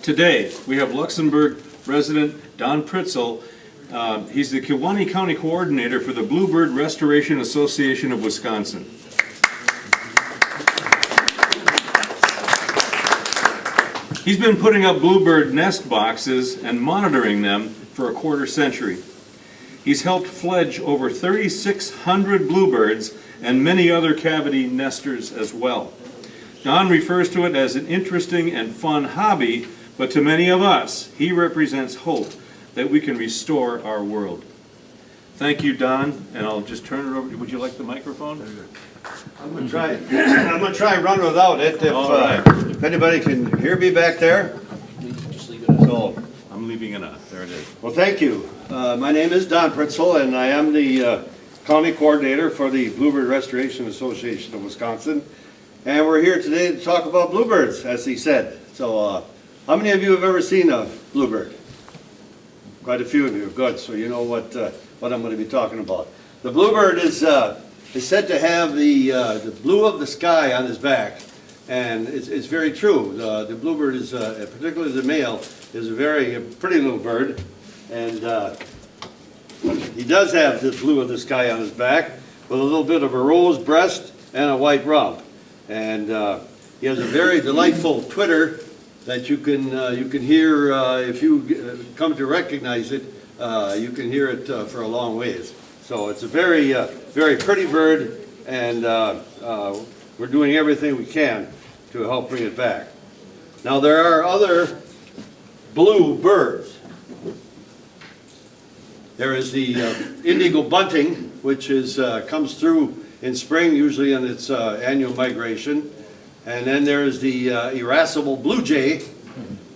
Today, we have Luxembourg resident Don Pritzl. He's the Kewaunee County Coordinator for the Bluebird Restoration Association of Wisconsin. He's been putting up bluebird nest boxes and monitoring them for a quarter century. He's helped fledge over 3,600 bluebirds and many other cavity nesters as well. Don refers to it as an interesting and fun hobby, but to many of us, he represents hope that we can restore our world. Thank you, Don, and I'll just turn it over. Would you like the microphone? I'm gonna try. I'm gonna try and run without it. If anybody can hear me back there. So I'm leaving it on. There it is. well, thank you. My name is Don Pritzl, and I am the county coordinator for the Bluebird Restoration Association of Wisconsin. And we're here today to talk about bluebirds, as he said. So, how many of you have ever seen a bluebird? Quite a few of you. Good. So you know what I'm going to be talking about. The bluebird is said to have the blue of the sky on his back, and it's very true. The bluebird is, particularly the male, is a very pretty little bird, and he does have the blue of the sky on his back with a little bit of a rose breast and a white rump, and he has a very delightful twitter that you can hear if you come to recognize it. You can hear it for a long ways. So it's a very very pretty bird, and we're doing everything we can to help bring it back. Now there are other blue birds. There is the indigo bunting, which comes through in spring, usually in its annual migration. And then there's the irascible blue jay,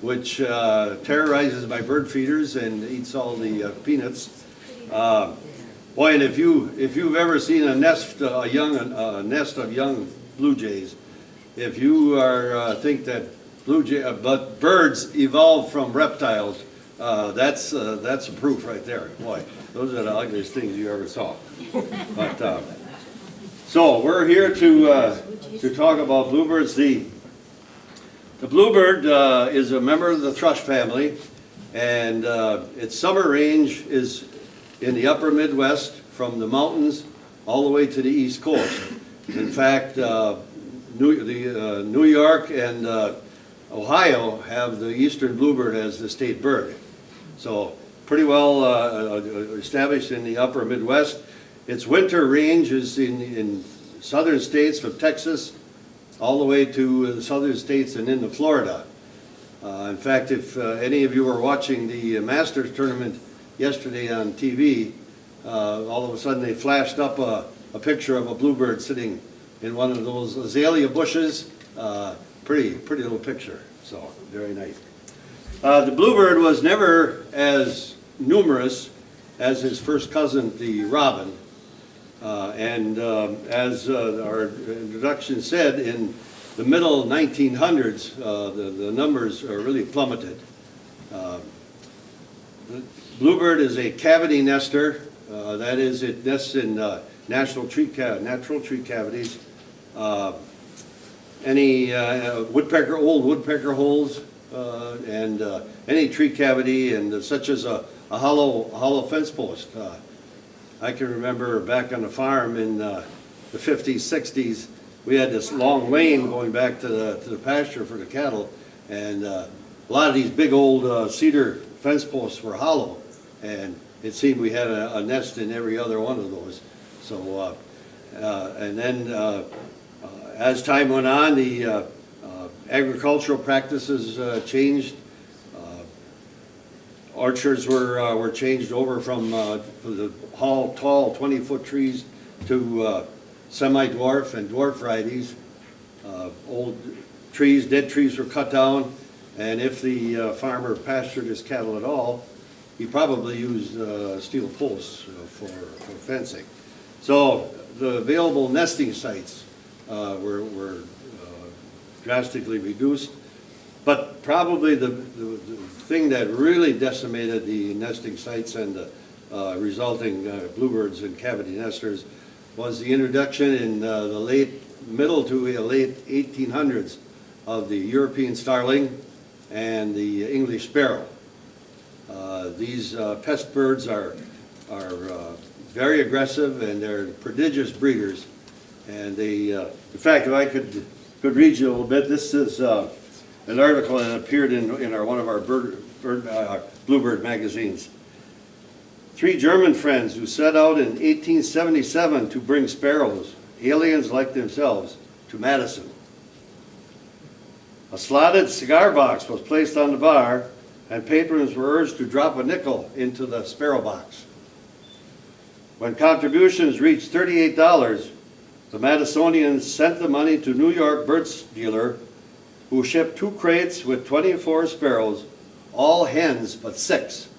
which terrorizes my bird feeders and eats all the peanuts. Boy, and if you've ever seen a nest of young blue jays, if you think that but birds evolved from reptiles, that's a proof right there. Boy, those are the ugliest things you ever saw. But so we're here to talk about bluebirds. The bluebird is a member of the thrush family, and its summer range is in the upper Midwest, from the mountains all the way to the East Coast. In fact, New York and Ohio have the eastern bluebird as the state bird. So pretty well established in the upper Midwest. Its winter range is in southern states from Texas all the way to the southern states and into Florida. In fact, if any of you were watching the Masters tournament yesterday on TV, all of a sudden they flashed up a picture of a bluebird sitting in one of those azalea bushes. Pretty little picture, so very nice. The bluebird was never as numerous as his first cousin, the robin. As our introduction said, in the middle 1900s, the numbers are really plummeted. The bluebird is a cavity nester. That is, it nests in natural tree cavities. Any old woodpecker holes, and any tree cavity, and such as a hollow fence post. I can remember back on the farm in the 50s, 60s, we had this long lane going back to the pasture for the cattle, and a lot of these big old cedar fence posts were hollow, and it seemed we had a nest in every other one of those. So, and then as time went on, the agricultural practices changed. Orchards were changed over from the tall 20-foot trees to semi-dwarf and dwarf varieties. Old trees, dead trees were cut down, and if the farmer pastured his cattle at all, he probably used steel posts for fencing. So the available nesting sites were drastically reduced. But probably the thing that really decimated the nesting sites and the resulting bluebirds and cavity nesters was the introduction in the middle to late 1800s of the European starling and the English sparrow. These pest birds are very aggressive, and they're prodigious breeders. And they, in fact, if I could read you a little bit, this is an article that appeared in one of our Bluebird magazines. 3 German friends who set out in 1877 to bring sparrows, aliens like themselves, to Madison. A slotted cigar box was placed on the bar, and patrons were urged to drop a nickel into the sparrow box. When contributions reached $38, the Madisonians sent the money to New York birds dealer, who shipped 2 crates with 24 sparrows, all hens but 6.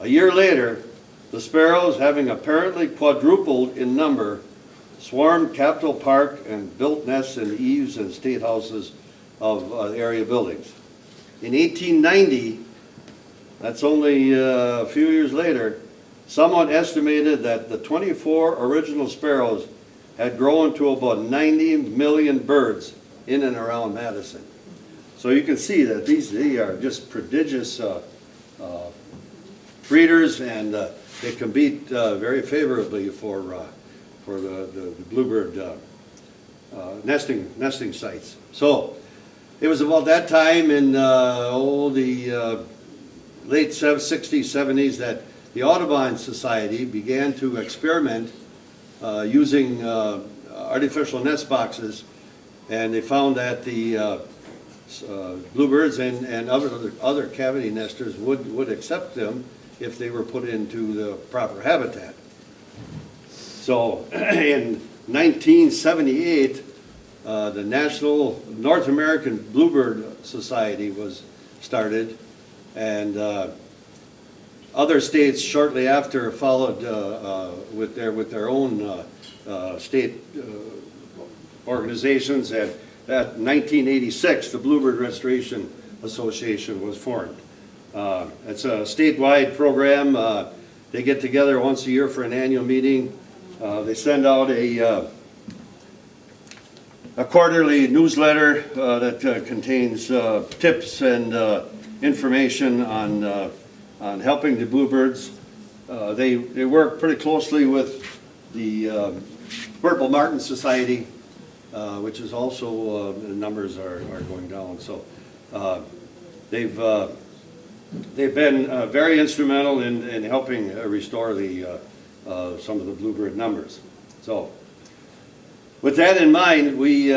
A year later, the sparrows, having apparently quadrupled in number, swarmed Capitol Park and built nests in the eaves and state houses of area buildings. In 1890, that's only a few years later, someone estimated that the 24 original sparrows had grown to about 90 million birds in and around Madison. So you can see that they are just prodigious breeders, and they compete very favorably for the bluebird nesting sites. So it was about that time in the late 60s, 70s that the Audubon Society began to experiment using artificial nest boxes, and they found that the bluebirds and other cavity nesters would accept them if they were put into the proper habitat. So in 1978, the National North American Bluebird Society was started, and other states shortly after followed with their own state organizations, and that 1986 the Bluebird Restoration Association was formed. It's a statewide program. They get together once a year for an annual meeting. They send out a quarterly newsletter that contains tips and information on helping the bluebirds. They work pretty closely with the Purple Martin Society, which is also, the numbers are going down. So they've been very instrumental in helping restore some of the bluebird numbers. So with that in mind, we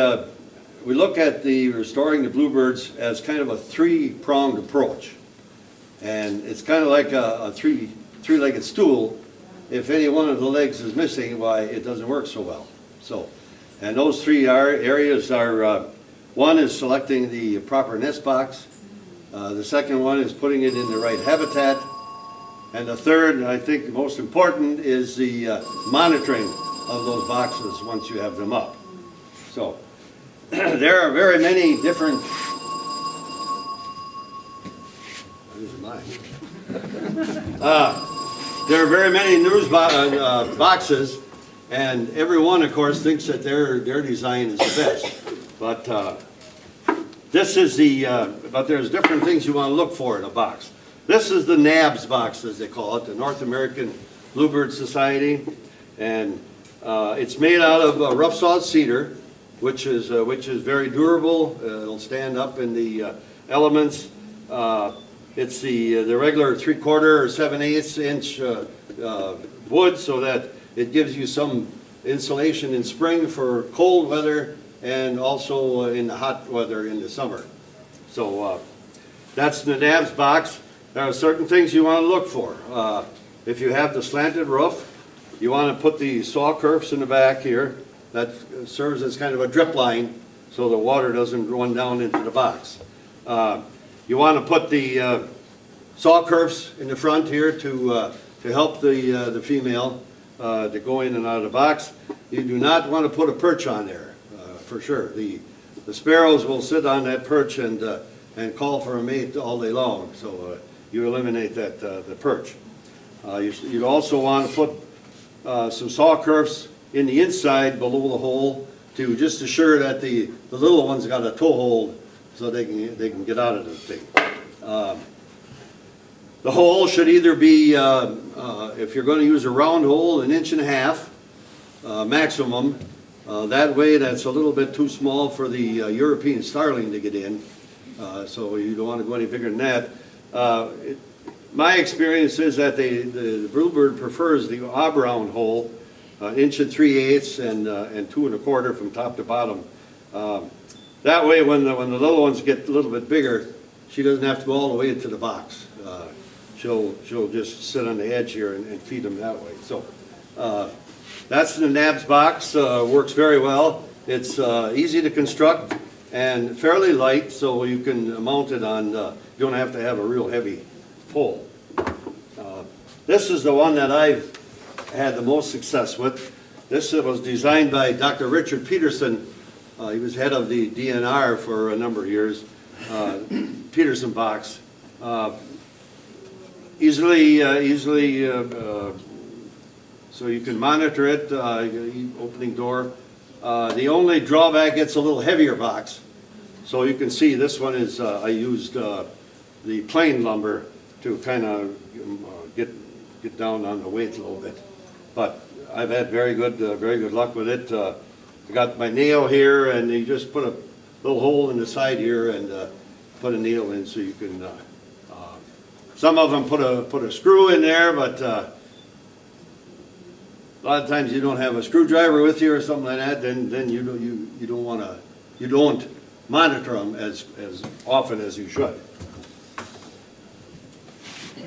look at the restoring the bluebirds as kind of a 3-pronged approach. And it's kind of like a three-legged stool. If any one of the legs is missing, why, it doesn't work so well. So, and those 3 areas are, one is selecting the proper nest box. The second one is putting it in the right habitat. And the third, and I think the most important, is the monitoring of those boxes once you have them up. So there are very many different, there are very many boxes, and everyone, of course, thinks that their design is the best. But this is but there's different things you want to look for in a box. This is the NABS box, as they call it, the North American Bluebird Society, and it's made out of rough sawed cedar, which is very durable. It'll stand up in the elements. It's the regular 3/4 or 7/8 inch wood, so that it gives you some insulation in spring for cold weather, and also in the hot weather in the summer. So that's the NABS box. There are certain things you want to look for. If you have the slanted roof, you want to put the saw kerfs in the back here. That serves as kind of a drip line so the water doesn't run down into the box. You want to put the saw kerfs in the front here to help the female to go in and out of the box. You do not want to put a perch on there, for sure. The sparrows will sit on that perch and call for a mate all day long, so you eliminate that the perch. You also want to put some saw kerfs in the inside below the hole to just assure that the little ones got a toe hold so they can get out of the thing. The hole should either be, if you're going to use a round hole, 1.5 inches maximum. That way, that's a little bit too small for the European starling to get in. So you don't want to go any bigger than that. My experience is that the bluebird prefers the oblong hole, 1 3/8 and 2 1/4 from top to bottom. That way, when the little ones get a little bit bigger, she doesn't have to go all the way into the box. She'll just sit on the edge here and feed them that way. So that's the nabs box. Works very well. It's easy to construct and fairly light, so you can mount it on. You don't have to have a real heavy pole. This is the one that I've had the most success with. This was designed by Dr. Richard Peterson. He was head of the DNR for a number of years. Peterson box. Easily, so you can monitor it, opening door. The only drawback, it's a little heavier box. So you can see this one is, I used the plain lumber to kind of get down on the weight a little bit. But I've had very good luck with it. I got my nail here, and you just put a little hole in the side here and put a nail in so you can, some of them put a screw in there, but a lot of times you don't have a screwdriver with you or something like that, then you don't monitor them as often as you should.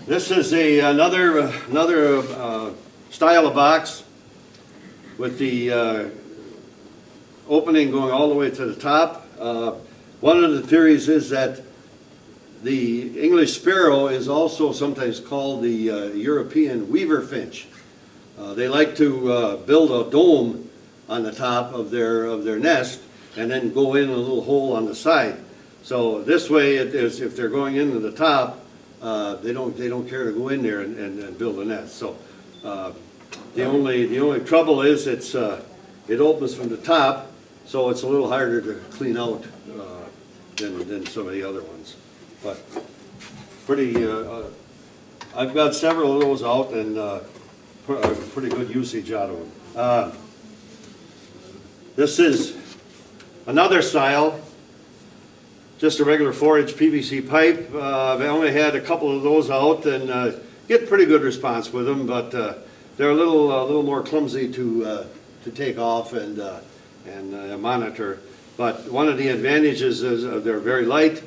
This is another style of box with the opening going all the way to the top. One of the theories is that the English sparrow is also sometimes called the European weaver finch. They like to build a dome on the top of their nest and then go in a little hole on the side. So this way, if they're going into the top, they don't care to go in there and build a nest. So the only trouble is it opens from the top, so it's a little harder to clean out than some of the other ones. But pretty, I've got several of those out and pretty good usage out of them. This is another style, just a regular 4-inch PVC pipe. I only had a couple of those out and get pretty good response with them, but they're a little more clumsy to take off and monitor. But one of the advantages is they're very light,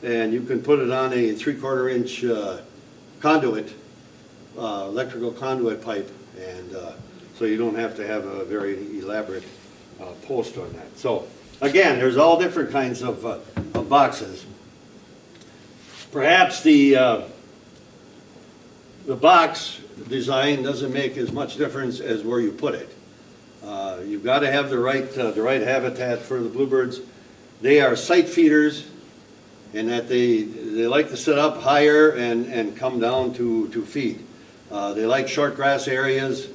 and you can put it on a 3/4 inch conduit, electrical conduit pipe, and so you don't have to have a very elaborate post on that. So again, there's all different kinds of boxes. Perhaps the box design doesn't make as much difference as where you put it. You've got to have the right habitat for the bluebirds. They are site feeders, and that they like to sit up higher and come down to feed. They like short grass areas.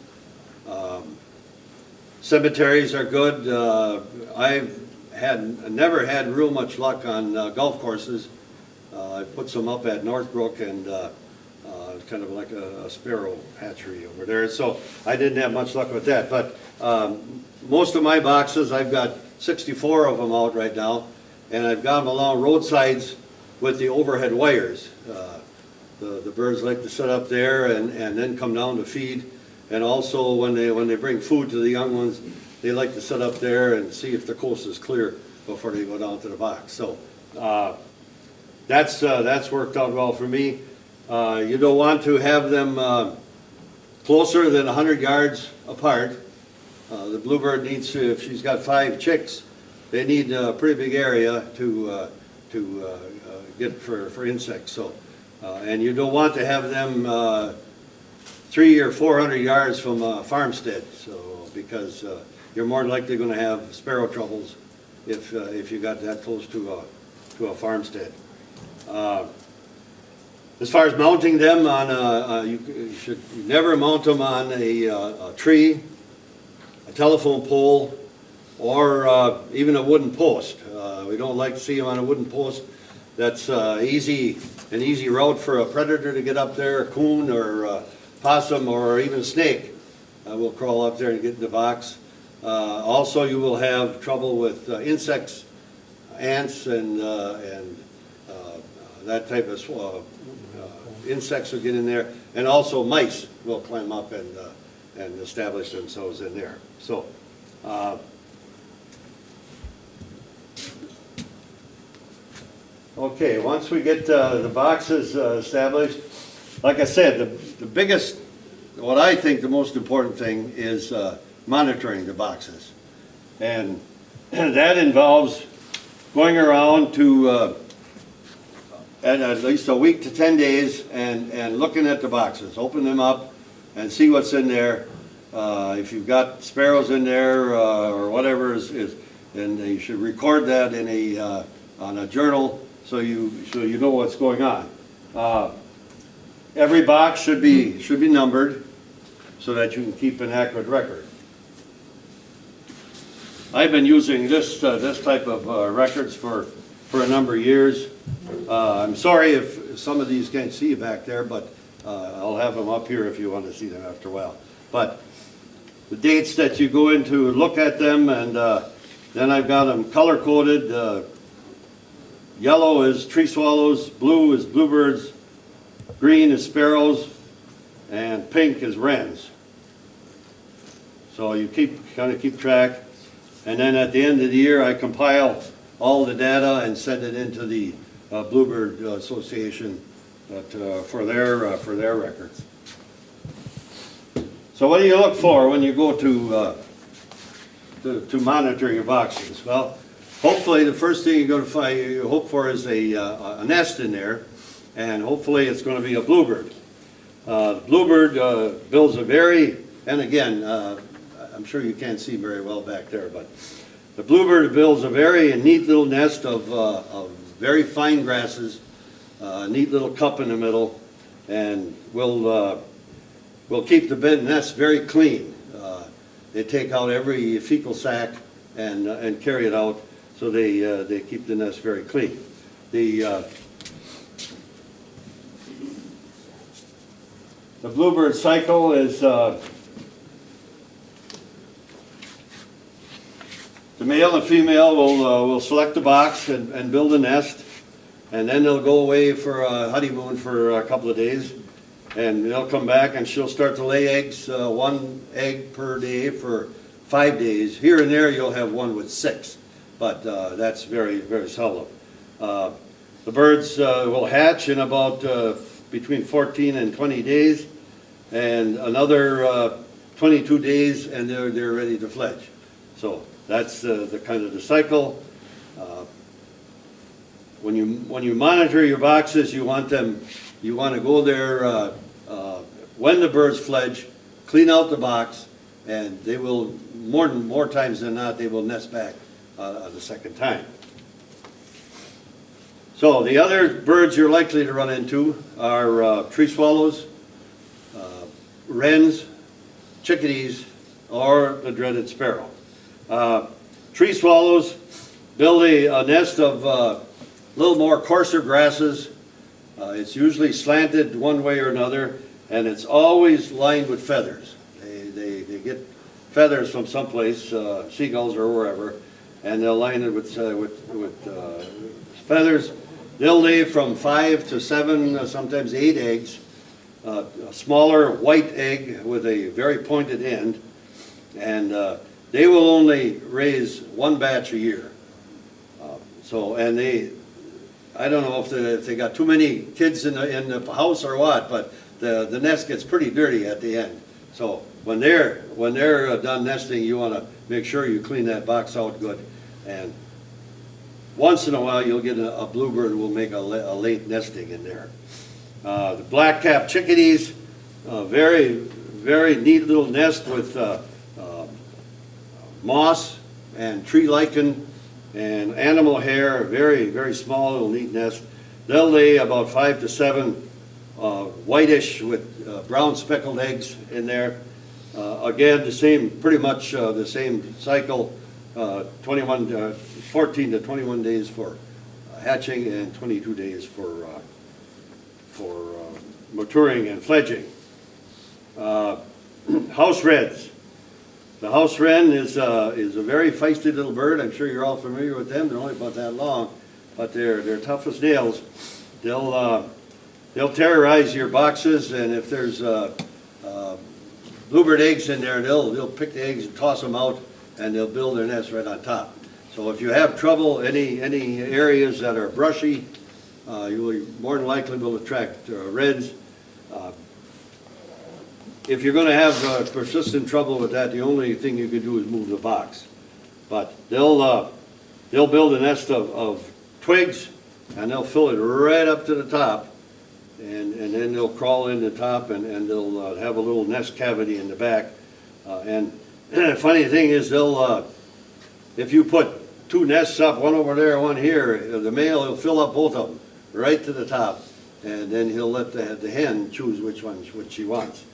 Cemeteries are good. I've never had real much luck on golf courses. I put some up at Northbrook and kind of like a sparrow hatchery over there. So I didn't have much luck with that. But most of my boxes, I've got 64 of them out right now, and I've got them along roadsides with the overhead wires. The birds like to sit up there and then come down to feed. And also when they bring food to the young ones, they like to sit up there and see if the coast is clear before they go down to the box. So that's worked out well for me. You don't want to have them closer than 100 yards apart. The bluebird needs to, if she's got 5 chicks, they need a pretty big area to get for insects. So, and you don't want to have them 300 or 400 yards from a farmstead. So, because you're more likely going to have sparrow troubles if you got that close to a farmstead. As far as mounting them on, you should never mount them on a tree, a telephone pole, or even a wooden post. We don't like to see them on a wooden post. That's an easy route for a predator to get up there, a coon or a possum or even a snake will crawl up there and get in the box. Also, you will have trouble with insects, ants, and that type of insects will get in there, and also mice will climb up and establish themselves in there. So, okay, once we get the boxes established, like I said, the biggest, what I think the most important thing is monitoring the boxes. And that involves going around to at least a week to 10 days and looking at the boxes, open them up and see what's in there. If you've got sparrows in there or whatever then you should record that in on a journal so you know what's going on. Every box should be numbered so that you can keep an accurate record. I've been using this type of records for a number of years. I'm sorry if some of these can't see back there, but I'll have them up here if you want to see them after a while. But the dates that you go in to look at them, and then I've got them color-coded. Yellow is tree swallows, blue is bluebirds, green is sparrows, and pink is wrens. So you kind of keep track. And then at the end of the year, I compile all the data and send it into the Bluebird Association for their records. So what do you look for when you go to monitor your boxes? Well, hopefully the first thing you're going to find, you hope for is a nest in there, and hopefully it's going to be a bluebird. Bluebird builds a very, and again, I'm sure you can't see very well back there, but the bluebird builds a very neat little nest of very fine grasses, a neat little cup in the middle, and will keep the nest very clean. They take out every fecal sac and carry it out, so they keep the nest very clean. The bluebird cycle is the male and female will select the box and build a nest, and then they'll go away for a honeymoon for a couple of days, and they'll come back and she'll start to lay eggs, one egg per day for 5 days. Here and there you'll have one with 6, but that's very, very seldom. The birds will hatch in about between 14 and 20 days, and another 22 days, and they're ready to fledge. So that's the kind of the cycle. When you monitor your boxes, you want to go there when the birds fledge, clean out the box, and they will more times than not they will nest back the second time. So the other birds you're likely to run into are tree swallows, wrens, chickadees, or the dreaded sparrow. Tree swallows build a nest of a little more coarser grasses. It's usually slanted one way or another, and it's always lined with feathers. They get feathers from someplace, seagulls or wherever, and they'll line it with feathers. They'll lay from 5 to 7, sometimes 8 eggs. A smaller white egg with a very pointed end, and they will only raise one batch a year. I don't know if they got too many kids in the house or what, but the nest gets pretty dirty at the end. So when they're done nesting, you want to make sure you clean that box out good. And once in a while, you'll get a bluebird who will make a late nesting in there. The black-capped chickadees, very, very neat little nest with moss and tree lichen and animal hair, very, very small little neat nest. They'll lay about 5 to 7 whitish with brown speckled eggs in there. Again, pretty much the same cycle. 14 to 21 days for hatching and 22 days for maturing and fledging. House wrens. The house wren is a very feisty little bird. I'm sure you're all familiar with them. They're only about that long, but they're tough as nails. They'll terrorize your boxes, and if there's bluebird eggs in there, they'll pick the eggs and toss them out, and they'll build their nest right on top. So if you have trouble, any areas that are brushy, you will more than likely will attract wrens. If you're going to have persistent trouble with that, the only thing you can do is move the box. But they'll build a nest of twigs, and they'll fill it right up to the top, and then they'll crawl in the top, and they'll have a little nest cavity in the back. And the funny thing is, if you put two nests up, one over there, one here, the male will fill up both of them right to the top, and then he'll let the hen choose which she wants.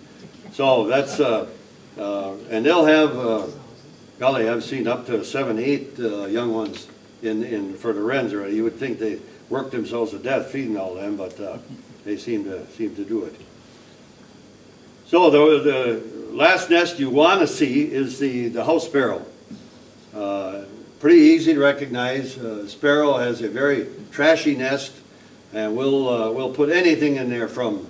So that's, and they'll have, golly, I've seen up to 7, 8 young ones for the wrens already. You would think they work themselves to death feeding all them, but they seem to do it. So the last nest you want to see is the house sparrow. Pretty easy to recognize. Sparrow has a very trashy nest, and we'll put anything in there from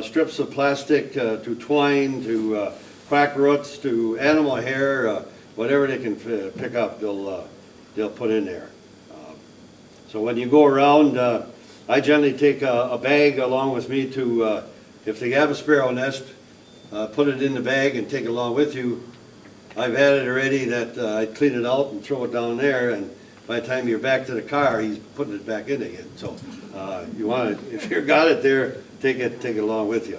strips of plastic to twine to quack roots to animal hair, whatever they can pick up, they'll put in there. So when you go around, I generally take a bag along with me to, if they have a sparrow nest, put it in the bag and take it along with you. I've had it already that I clean it out and throw it down there, and by the time you're back to the car, he's putting it back in again. So you want to, if you've got it there, take it along with you.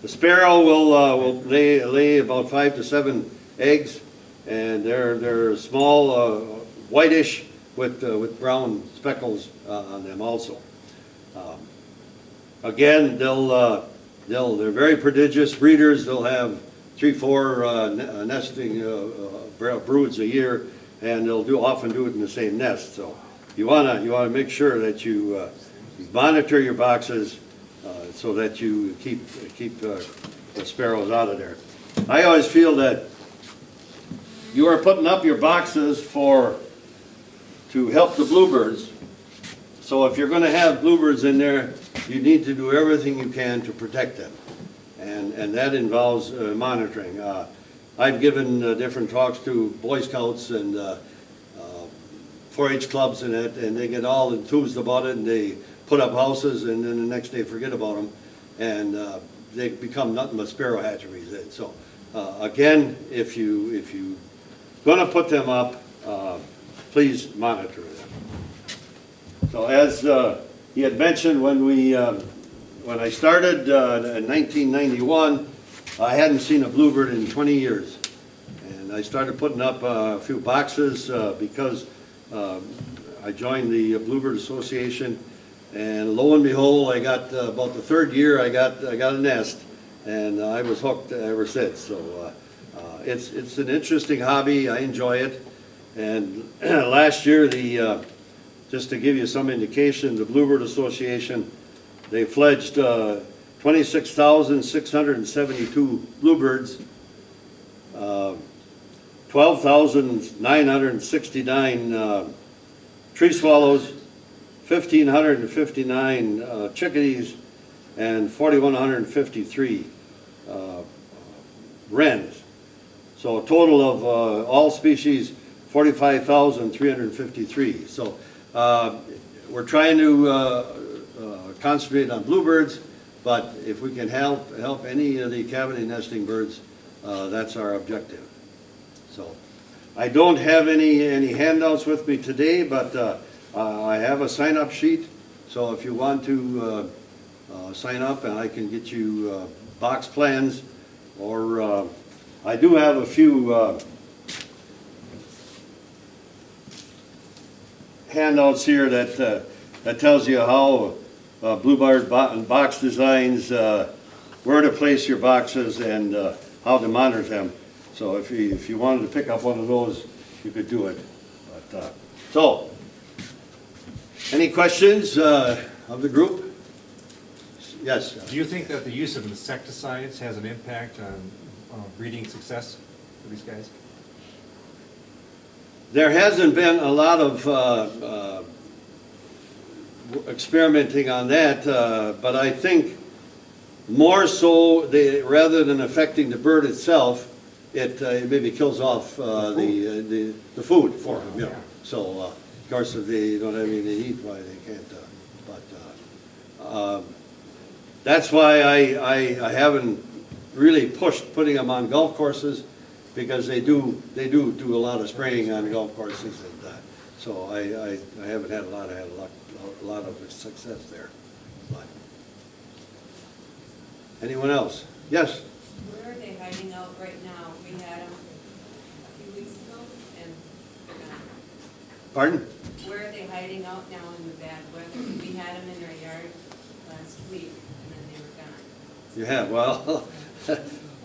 The sparrow will lay about 5 to 7 eggs, and they're small, whitish with brown speckles on them also. Again, they're very prodigious breeders. They'll have 3, 4 nesting broods a year, and they'll often do it in the same nest. So you wanna make sure that you monitor your boxes so that you keep the sparrows out of there. I always feel that you are putting up your boxes to help the bluebirds. So if you're going to have bluebirds in there, you need to do everything you can to protect them, and that involves monitoring. I've given different talks to Boy Scouts and 4-H clubs and that, and they get all enthused about it, and they put up houses, and then the next day forget about them, and they become nothing but sparrow hatcheries. So again, if you're going to put them up, please monitor them. So as he had mentioned, when I started in 1991, I hadn't seen a bluebird in 20 years, and I started putting up a few boxes because I joined the Bluebird Association. And lo and behold, I got about the 3rd year, I got a nest, and I was hooked ever since. So it's an interesting hobby. I enjoy it. And last year, just to give you some indication, the Bluebird Association, they fledged 26,672 bluebirds, 12,969 tree swallows, 1,559 chickadees, and 4,153 wrens. So a total of all species, 45,353. So we're trying to concentrate on bluebirds, but if we can help any of the cavity nesting birds, that's our objective. So I don't have any handouts with me today, but I have a sign-up sheet, so if you want to sign up, and I can get you box plans, or I do have a few handouts here that tells you how Bluebird box designs, where to place your boxes, and how to monitor them. So if you wanted to pick up one of those, you could do it. But, so, any questions of the group? Yes? Do you think that the use of insecticides has an impact on breeding success for these guys? There hasn't been a lot of experimenting on that, but I think more so, rather than affecting the bird itself, it maybe kills off the food for them. Yeah. So, of course, if they don't have anything to eat, why they can't. That's why I haven't really pushed putting them on golf courses, because they do a lot of spraying on golf courses, and so I haven't had a lot of success there. But anyone else? Yes. Where are they hiding out right now? We had them a few weeks ago, and they're gone. Pardon? Where are they hiding out now in the bad weather? We had them in our yard last week, and then they were gone. You have, well,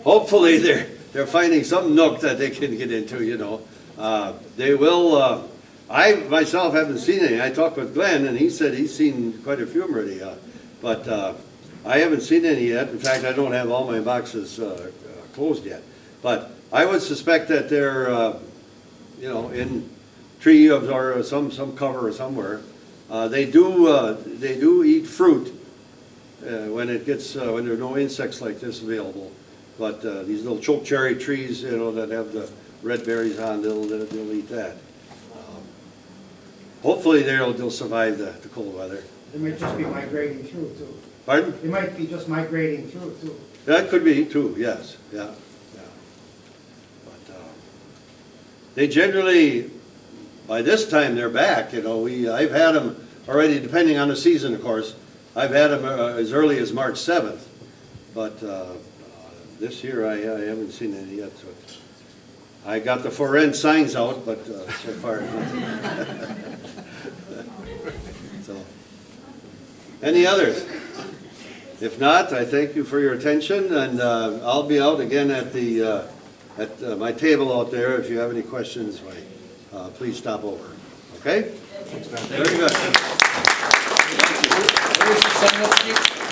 hopefully they're finding some nook that they can get into, you know. They will, I myself haven't seen any. I talked with Glenn, and he said he's seen quite a few of them already, but I haven't seen any yet. In fact, I don't have all my boxes closed yet. But I would suspect that they're, you know, in tree or some cover or somewhere. They do eat fruit when it gets when there are no insects like this available. But these little choke cherry trees, you know, that have the red berries on, they'll eat that. Hopefully they'll survive the cold weather. They might just be migrating through too. Pardon? They might be just migrating through too. That could be too, yes, yeah. But they generally, by this time, they're back, you know. I've had them already, depending on the season, of course. I've had them as early as March 7th, but this year I haven't seen any yet. So I got the for rent signs out, but so far nothing. So, any others? If not, I thank you for your attention, and I'll be out again at my table out there. If you have any questions, please stop over. Okay? Very good. Where's the sign up sheet?